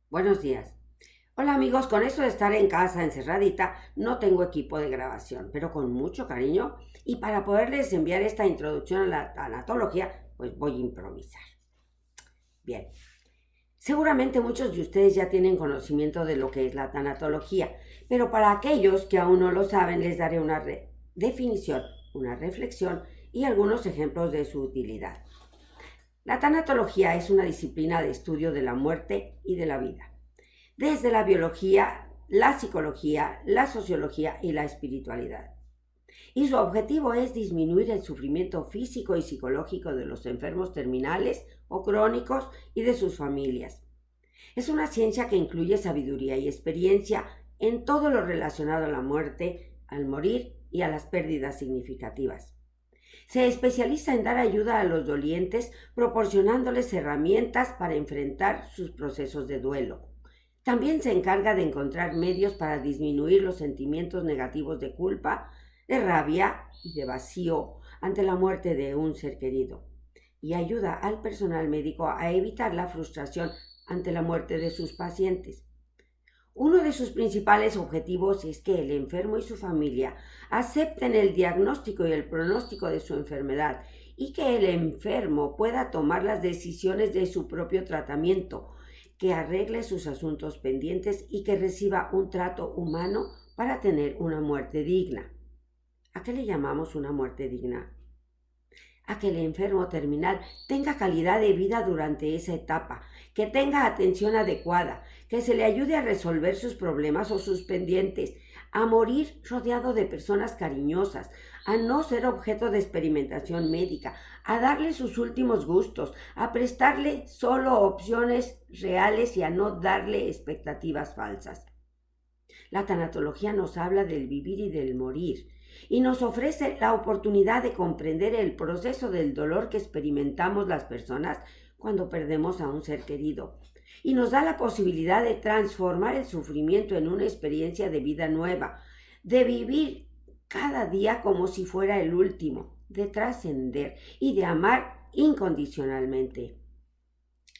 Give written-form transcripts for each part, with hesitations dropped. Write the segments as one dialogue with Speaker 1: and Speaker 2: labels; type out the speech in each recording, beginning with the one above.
Speaker 1: Buenos días. Hola amigos, con eso de estar en casa encerradita, no tengo equipo de grabación, pero con mucho cariño y para poderles enviar esta introducción a la tanatología, pues voy a improvisar. Bien, seguramente muchos de ustedes ya tienen conocimiento de lo que es la tanatología, pero para aquellos que aún no lo saben les daré una definición, una reflexión y algunos ejemplos de su utilidad. La tanatología es una disciplina de estudio de la muerte y de la vida desde la biología, la psicología, la sociología y la espiritualidad. Y su objetivo es disminuir el sufrimiento físico y psicológico de los enfermos terminales o crónicos y de sus familias. Es una ciencia que incluye sabiduría y experiencia en todo lo relacionado a la muerte, al morir y a las pérdidas significativas. Se especializa en dar ayuda a los dolientes proporcionándoles herramientas para enfrentar sus procesos de duelo. También se encarga de encontrar medios para disminuir los sentimientos negativos de culpa, de rabia y de vacío ante la muerte de un ser querido, y ayuda al personal médico a evitar la frustración ante la muerte de sus pacientes. Uno de sus principales objetivos es que el enfermo y su familia acepten el diagnóstico y el pronóstico de su enfermedad y que el enfermo pueda tomar las decisiones de su propio tratamiento, que arregle sus asuntos pendientes y que reciba un trato humano para tener una muerte digna. ¿A qué le llamamos una muerte digna? A que el enfermo terminal tenga calidad de vida durante esa etapa, que tenga atención adecuada, que se le ayude a resolver sus problemas o sus pendientes, a morir rodeado de personas cariñosas, a no ser objeto de experimentación médica, a darle sus últimos gustos, a prestarle solo opciones reales y a no darle expectativas falsas. La tanatología nos habla del vivir y del morir y nos ofrece la oportunidad de comprender el proceso del dolor que experimentamos las personas cuando perdemos a un ser querido y nos da la posibilidad de transformar el sufrimiento en una experiencia de vida nueva, de vivir cada día como si fuera el último, de trascender y de amar incondicionalmente.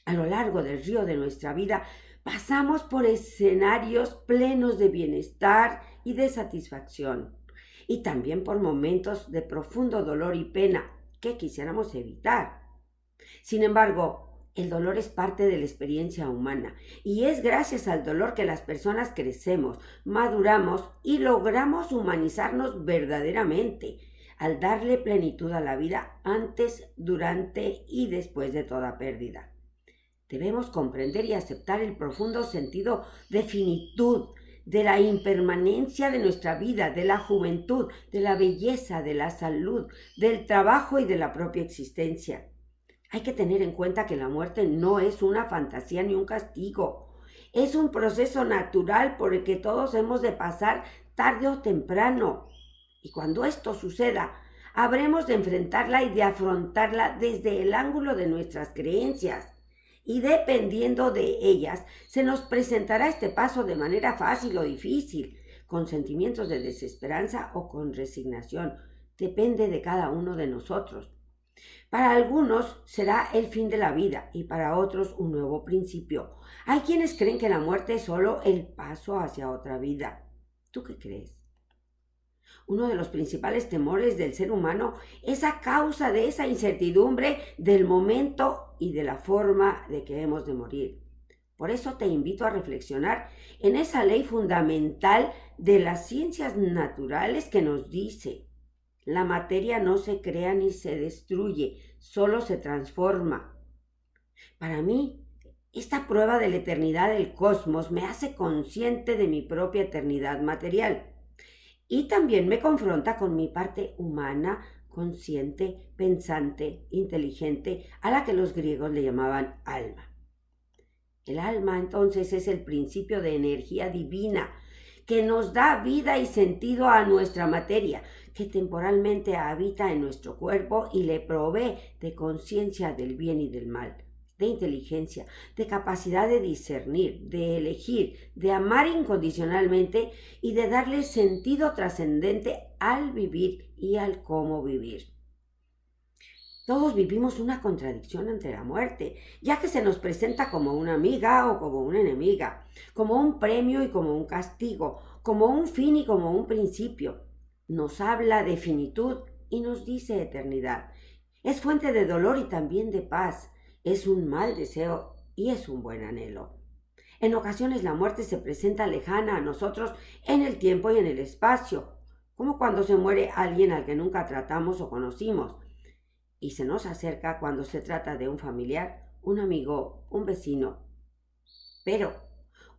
Speaker 1: A lo largo del río de nuestra vida pasamos por escenarios plenos de bienestar y de satisfacción, y también por momentos de profundo dolor y pena que quisiéramos evitar. Sin embargo, el dolor es parte de la experiencia humana y es gracias al dolor que las personas crecemos, maduramos y logramos humanizarnos verdaderamente, al darle plenitud a la vida antes, durante y después de toda pérdida. Debemos comprender y aceptar el profundo sentido de finitud, de la impermanencia de nuestra vida, de la juventud, de la belleza, de la salud, del trabajo y de la propia existencia. Hay que tener en cuenta que la muerte no es una fantasía ni un castigo. Es un proceso natural por el que todos hemos de pasar tarde o temprano. Y cuando esto suceda, habremos de enfrentarla y de afrontarla desde el ángulo de nuestras creencias. Y dependiendo de ellas, se nos presentará este paso de manera fácil o difícil, con sentimientos de desesperanza o con resignación. Depende de cada uno de nosotros. Para algunos será el fin de la vida y para otros un nuevo principio. Hay quienes creen que la muerte es solo el paso hacia otra vida. ¿Tú qué crees? Uno de los principales temores del ser humano es a causa de esa incertidumbre del momento y de la forma de que hemos de morir. Por eso te invito a reflexionar en esa ley fundamental de las ciencias naturales que nos dice: la materia no se crea ni se destruye, solo se transforma. Para mí, esta prueba de la eternidad del cosmos me hace consciente de mi propia eternidad material. Y también me confronta con mi parte humana, consciente, pensante, inteligente, a la que los griegos le llamaban alma. El alma entonces es el principio de energía divina que nos da vida y sentido a nuestra materia, que temporalmente habita en nuestro cuerpo y le provee de conciencia del bien y del mal, de inteligencia, de capacidad de discernir, de elegir, de amar incondicionalmente y de darle sentido trascendente al vivir y al cómo vivir. Todos vivimos una contradicción ante la muerte, ya que se nos presenta como una amiga o como una enemiga, como un premio y como un castigo, como un fin y como un principio. Nos habla de finitud y nos dice eternidad. Es fuente de dolor y también de paz. Es un mal deseo y es un buen anhelo. En ocasiones la muerte se presenta lejana a nosotros en el tiempo y en el espacio, como cuando se muere alguien al que nunca tratamos o conocimos y se nos acerca cuando se trata de un familiar, un amigo, un vecino. Pero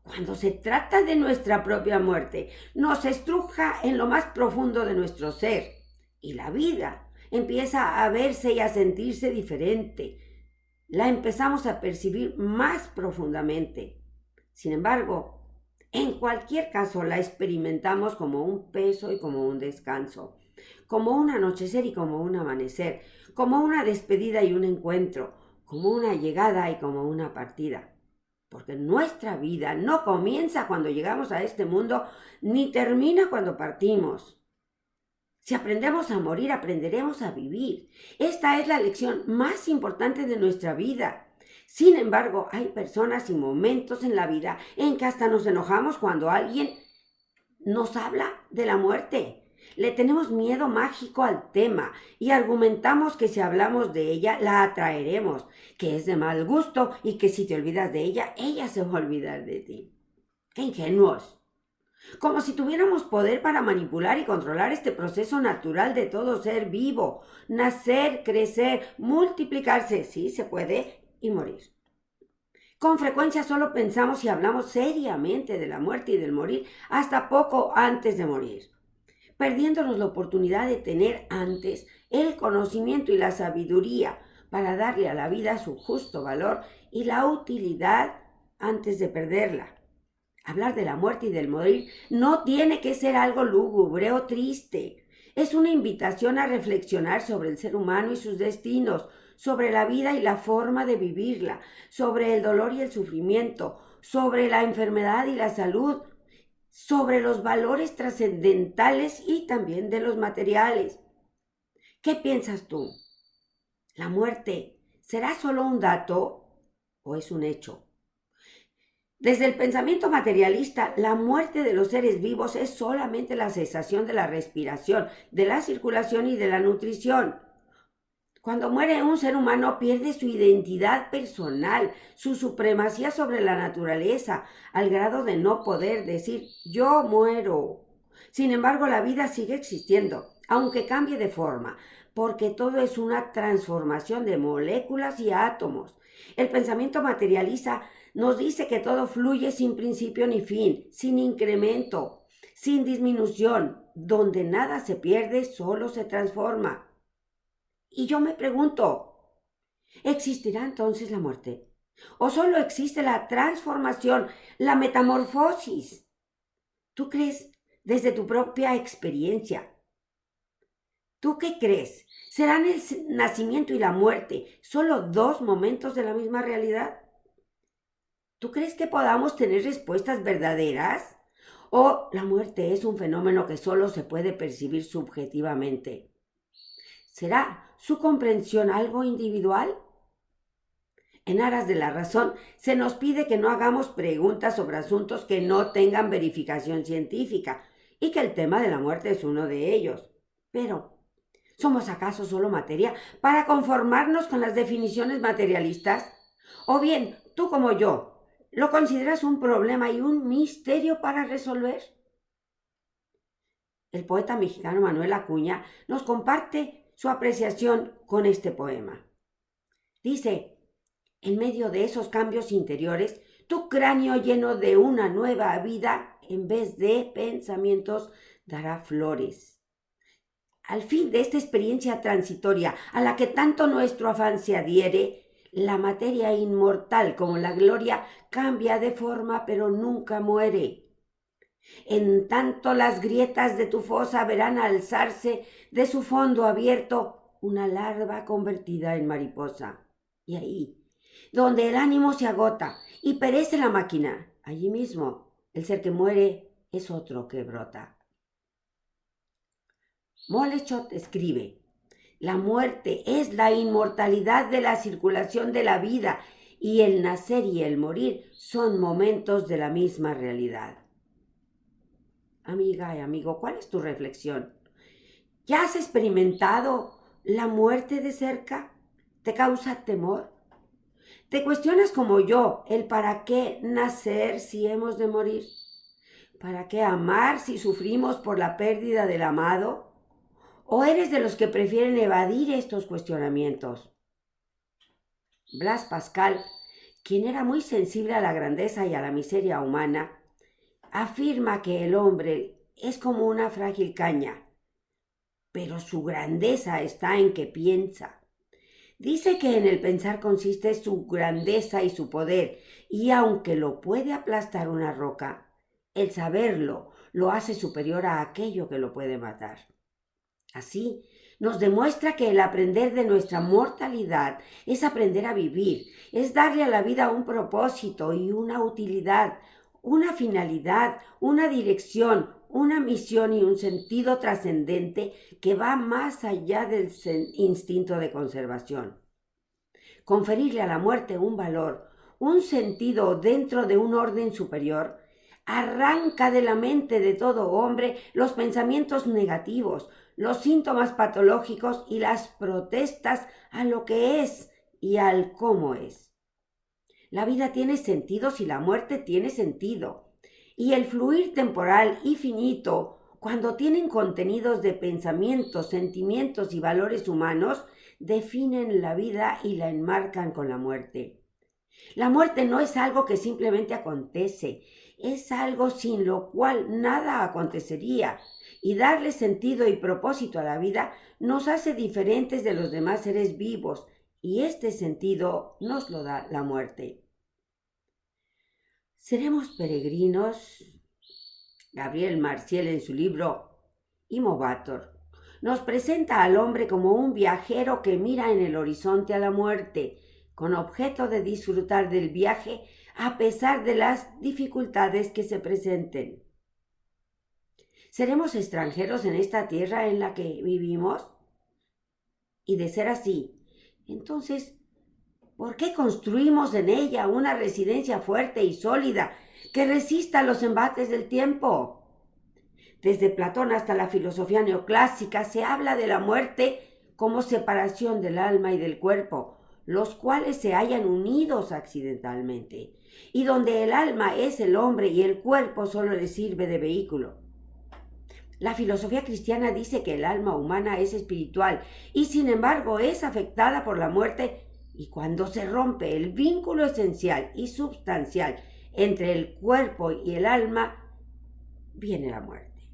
Speaker 1: cuando se trata de nuestra propia muerte, nos estruja en lo más profundo de nuestro ser y la vida empieza a verse y a sentirse diferente. La empezamos a percibir más profundamente. Sin embargo, en cualquier caso la experimentamos como un peso y como un descanso, como un anochecer y como un amanecer, como una despedida y un encuentro, como una llegada y como una partida. Porque nuestra vida no comienza cuando llegamos a este mundo ni termina cuando partimos. Si aprendemos a morir, aprenderemos a vivir. Esta es la lección más importante de nuestra vida. Sin embargo, hay personas y momentos en la vida en que hasta nos enojamos cuando alguien nos habla de la muerte. Le tenemos miedo mágico al tema y argumentamos que si hablamos de ella la atraeremos, que es de mal gusto y que si te olvidas de ella, ella se va a olvidar de ti. ¡Qué ingenuos! Como si tuviéramos poder para manipular y controlar este proceso natural de todo ser vivo, nacer, crecer, multiplicarse, sí se puede, y morir. Con frecuencia solo pensamos y hablamos seriamente de la muerte y del morir hasta poco antes de morir, perdiéndonos la oportunidad de tener antes el conocimiento y la sabiduría para darle a la vida su justo valor y la utilidad antes de perderla. Hablar de la muerte y del morir no tiene que ser algo lúgubre o triste. Es una invitación a reflexionar sobre el ser humano y sus destinos, sobre la vida y la forma de vivirla, sobre el dolor y el sufrimiento, sobre la enfermedad y la salud, sobre los valores trascendentales y también de los materiales. ¿Qué piensas tú? ¿La muerte será solo un dato o es un hecho? Desde el pensamiento materialista, la muerte de los seres vivos es solamente la cesación de la respiración, de la circulación y de la nutrición. Cuando muere un ser humano pierde su identidad personal, su supremacía sobre la naturaleza, al grado de no poder decir yo muero. Sin embargo, la vida sigue existiendo, aunque cambie de forma, porque todo es una transformación de moléculas y átomos. El pensamiento materialista nos dice que todo fluye sin principio ni fin, sin incremento, sin disminución, donde nada se pierde, solo se transforma. Y yo me pregunto, ¿existirá entonces la muerte? ¿O solo existe la transformación, la metamorfosis? ¿Tú crees desde tu propia experiencia? ¿Tú qué crees? ¿Serán el nacimiento y la muerte solo dos momentos de la misma realidad? ¿Tú crees que podamos tener respuestas verdaderas? ¿O la muerte es un fenómeno que solo se puede percibir subjetivamente? ¿Será su comprensión algo individual? En aras de la razón, se nos pide que no hagamos preguntas sobre asuntos que no tengan verificación científica y que el tema de la muerte es uno de ellos. Pero, ¿somos acaso solo materia para conformarnos con las definiciones materialistas? ¿O bien, tú como yo, lo consideras un problema y un misterio para resolver? El poeta mexicano Manuel Acuña nos comparte su apreciación con este poema. Dice: en medio de esos cambios interiores, tu cráneo lleno de una nueva vida, en vez de pensamientos, dará flores. Al fin de esta experiencia transitoria a la que tanto nuestro afán se adhiere, la materia inmortal como la gloria cambia de forma pero nunca muere. En tanto las grietas de tu fosa verán alzarse de su fondo abierto una larva convertida en mariposa. Y ahí, donde el ánimo se agota y perece la máquina, allí mismo el ser que muere es otro que brota. Moleschott escribe: La muerte es la inmortalidad de la circulación de la vida y el nacer y el morir son momentos de la misma realidad. Amiga y amigo, ¿cuál es tu reflexión? ¿Ya has experimentado la muerte de cerca? ¿Te causa temor? ¿Te cuestionas como yo el para qué nacer si hemos de morir? ¿Para qué amar si sufrimos por la pérdida del amado? ¿O eres de los que prefieren evadir estos cuestionamientos? Blas Pascal, quien era muy sensible a la grandeza y a la miseria humana, afirma que el hombre es como una frágil caña, pero su grandeza está en que piensa. Dice que en el pensar consiste su grandeza y su poder, y aunque lo puede aplastar una roca, el saberlo lo hace superior a aquello que lo puede matar. Así, nos demuestra que el aprender de nuestra mortalidad es aprender a vivir, es darle a la vida un propósito y una utilidad, una finalidad, una dirección, una misión y un sentido trascendente que va más allá del instinto de conservación. Conferirle a la muerte un valor, un sentido dentro de un orden superior, arranca de la mente de todo hombre los pensamientos negativos, los síntomas patológicos y las protestas a lo que es y al cómo es. La vida tiene sentido si la muerte tiene sentido. Y el fluir temporal y finito, cuando tienen contenidos de pensamientos, sentimientos y valores humanos, definen la vida y la enmarcan con la muerte. La muerte no es algo que simplemente acontece, es algo sin lo cual nada acontecería, y darle sentido y propósito a la vida nos hace diferentes de los demás seres vivos, y este sentido nos lo da la muerte. ¿Seremos peregrinos? Gabriel Marciel, en su libro Imovator, nos presenta al hombre como un viajero que mira en el horizonte a la muerte, con objeto de disfrutar del viaje a pesar de las dificultades que se presenten. ¿Seremos extranjeros en esta tierra en la que vivimos? Y de ser así, entonces, ¿por qué construimos en ella una residencia fuerte y sólida que resista los embates del tiempo? Desde Platón hasta la filosofía neoclásica se habla de la muerte como separación del alma y del cuerpo, los cuales se hallan unidos accidentalmente, y donde el alma es el hombre y el cuerpo solo le sirve de vehículo. La filosofía cristiana dice que el alma humana es espiritual y sin embargo es afectada por la muerte, y cuando se rompe el vínculo esencial y substancial entre el cuerpo y el alma, viene la muerte.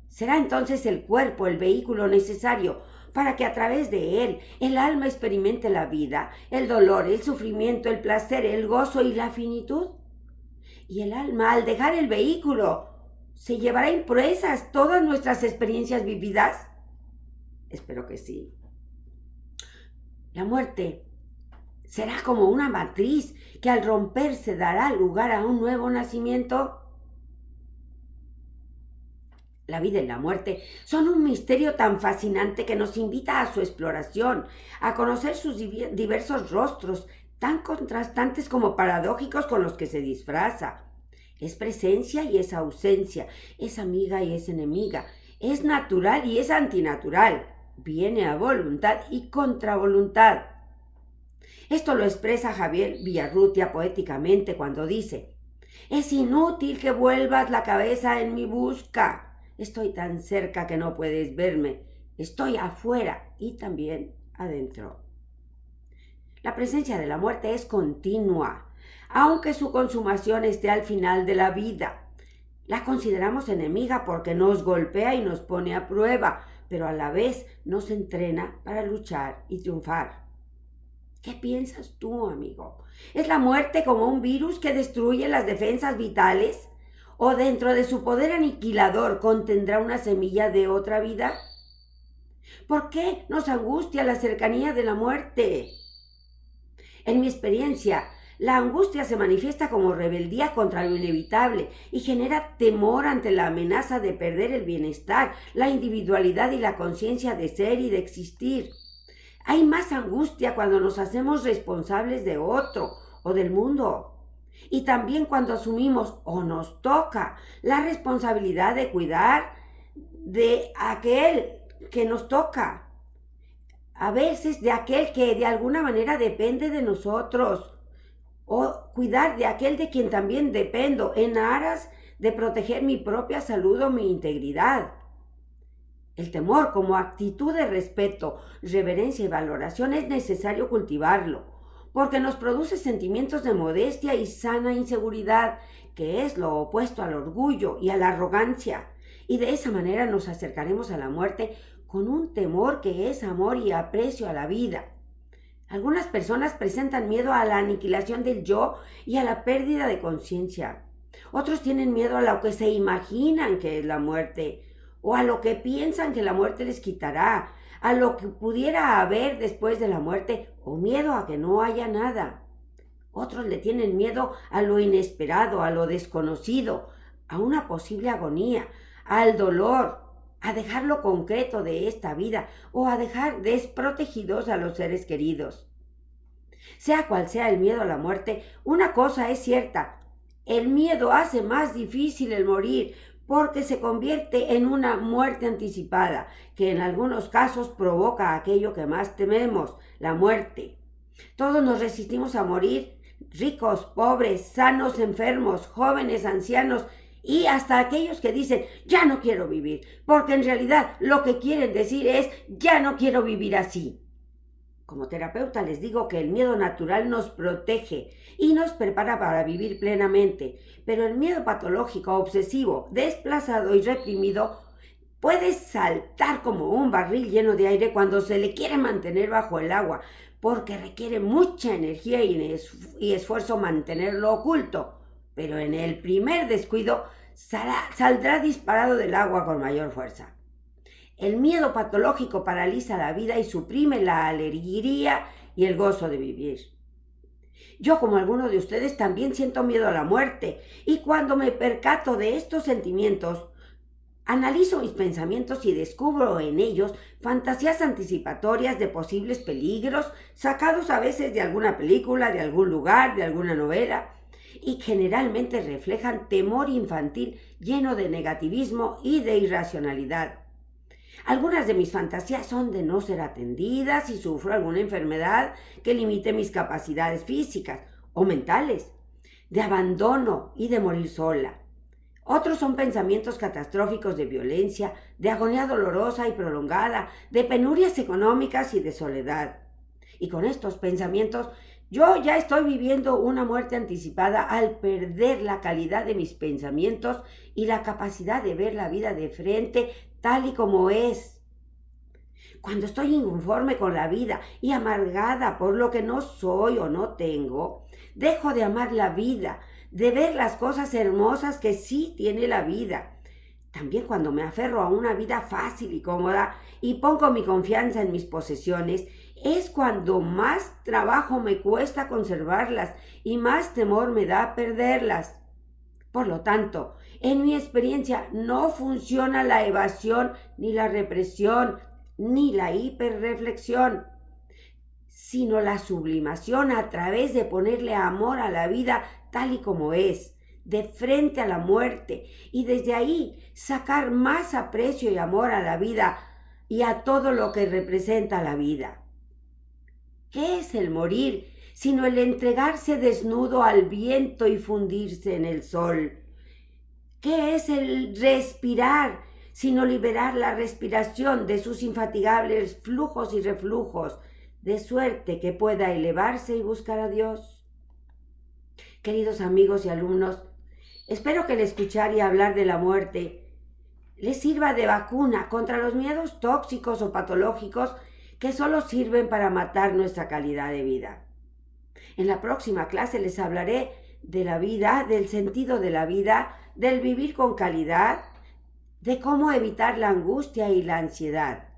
Speaker 1: ¿Será entonces el cuerpo el vehículo necesario para que a través de él el alma experimente la vida, el dolor, el sufrimiento, el placer, el gozo y la finitud? Y el alma, al dejar el vehículo, ¿se llevará impresas todas nuestras experiencias vividas? Espero que sí. La muerte será como una matriz que al romperse dará lugar a un nuevo nacimiento. La vida y la muerte son un misterio tan fascinante que nos invita a su exploración, a conocer sus diversos rostros, tan contrastantes como paradójicos con los que se disfraza. Es presencia y es ausencia, es amiga y es enemiga, es natural y es antinatural, viene a voluntad y contra voluntad. Esto lo expresa Javier Villarrutia poéticamente cuando dice: «Es inútil que vuelvas la cabeza en mi busca. Estoy tan cerca que no puedes verme. Estoy afuera y también adentro». La presencia de la muerte es continua, aunque su consumación esté al final de la vida. La consideramos enemiga porque nos golpea y nos pone a prueba, pero a la vez nos entrena para luchar y triunfar. ¿Qué piensas tú, amigo? ¿Es la muerte como un virus que destruye las defensas vitales? ¿O dentro de su poder aniquilador contendrá una semilla de otra vida? ¿Por qué nos angustia la cercanía de la muerte? En mi experiencia, La angustia se manifiesta como rebeldía contra lo inevitable y genera temor ante la amenaza de perder el bienestar, la individualidad y la conciencia de ser y de existir. Hay más angustia cuando nos hacemos responsables de otro o del mundo. Y también cuando asumimos o nos toca la responsabilidad de cuidar de aquel que nos toca. A veces de aquel que de alguna manera depende de nosotros. O cuidar de aquel de quien también dependo en aras de proteger mi propia salud o mi integridad. El temor como actitud de respeto, reverencia y valoración es necesario cultivarlo, porque nos produce sentimientos de modestia y sana inseguridad, que es lo opuesto al orgullo y a la arrogancia, y de esa manera nos acercaremos a la muerte con un temor que es amor y aprecio a la vida. Algunas personas presentan miedo a la aniquilación del yo y a la pérdida de conciencia. Otros tienen miedo a lo que se imaginan que es la muerte, o a lo que piensan que la muerte les quitará, a lo que pudiera haber después de la muerte, o miedo a que no haya nada. Otros le tienen miedo a lo inesperado, a lo desconocido, a una posible agonía, al dolor, a dejar lo concreto de esta vida o a dejar desprotegidos a los seres queridos. Sea cual sea el miedo a la muerte, una cosa es cierta: el miedo hace más difícil el morir, porque se convierte en una muerte anticipada, que en algunos casos provoca aquello que más tememos, la muerte. Todos nos resistimos a morir, ricos, pobres, sanos, enfermos, jóvenes, ancianos, y hasta aquellos que dicen, ya no quiero vivir, porque en realidad lo que quieren decir es, ya no quiero vivir así. Como terapeuta les digo que el miedo natural nos protege y nos prepara para vivir plenamente, pero el miedo patológico, obsesivo, desplazado y reprimido puede saltar como un barril lleno de aire cuando se le quiere mantener bajo el agua, porque requiere mucha energía y esfuerzo mantenerlo oculto, pero en el primer descuido saldrá disparado del agua con mayor fuerza. El miedo patológico paraliza la vida y suprime la alegría y el gozo de vivir. Yo, como algunos de ustedes, también siento miedo a la muerte, y cuando me percato de estos sentimientos, analizo mis pensamientos y descubro en ellos fantasías anticipatorias de posibles peligros, sacados a veces de alguna película, de algún lugar, de alguna novela, y generalmente reflejan temor infantil lleno de negativismo y de irracionalidad. Algunas de mis fantasías son de no ser atendida si sufro alguna enfermedad que limite mis capacidades físicas o mentales, de abandono y de morir sola. Otros son pensamientos catastróficos de violencia, de agonía dolorosa y prolongada, de penurias económicas y de soledad. Y con estos pensamientos yo ya estoy viviendo una muerte anticipada al perder la calidad de mis pensamientos y la capacidad de ver la vida de frente tal y como es. Cuando estoy inconforme con la vida y amargada por lo que no soy o no tengo, dejo de amar la vida, de ver las cosas hermosas que sí tiene la vida. También cuando me aferro a una vida fácil y cómoda y pongo mi confianza en mis posesiones, es cuando más trabajo me cuesta conservarlas y más temor me da perderlas. Por lo tanto, en mi experiencia no funciona la evasión, ni la represión, ni la hiperreflexión, sino la sublimación a través de ponerle amor a la vida tal y como es, de frente a la muerte, y desde ahí sacar más aprecio y amor a la vida y a todo lo que representa la vida. ¿Qué es el morir sino el entregarse desnudo al viento y fundirse en el sol? ¿Qué es el respirar sino liberar la respiración de sus infatigables flujos y reflujos, de suerte que pueda elevarse y buscar a Dios? Queridos amigos y alumnos, espero que el escuchar y hablar de la muerte les sirva de vacuna contra los miedos tóxicos o patológicos que solo sirven para matar nuestra calidad de vida. En la próxima clase les hablaré de la vida, del sentido de la vida, del vivir con calidad, de cómo evitar la angustia y la ansiedad.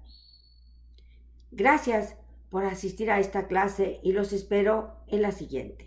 Speaker 1: Gracias por asistir a esta clase y los espero en la siguiente.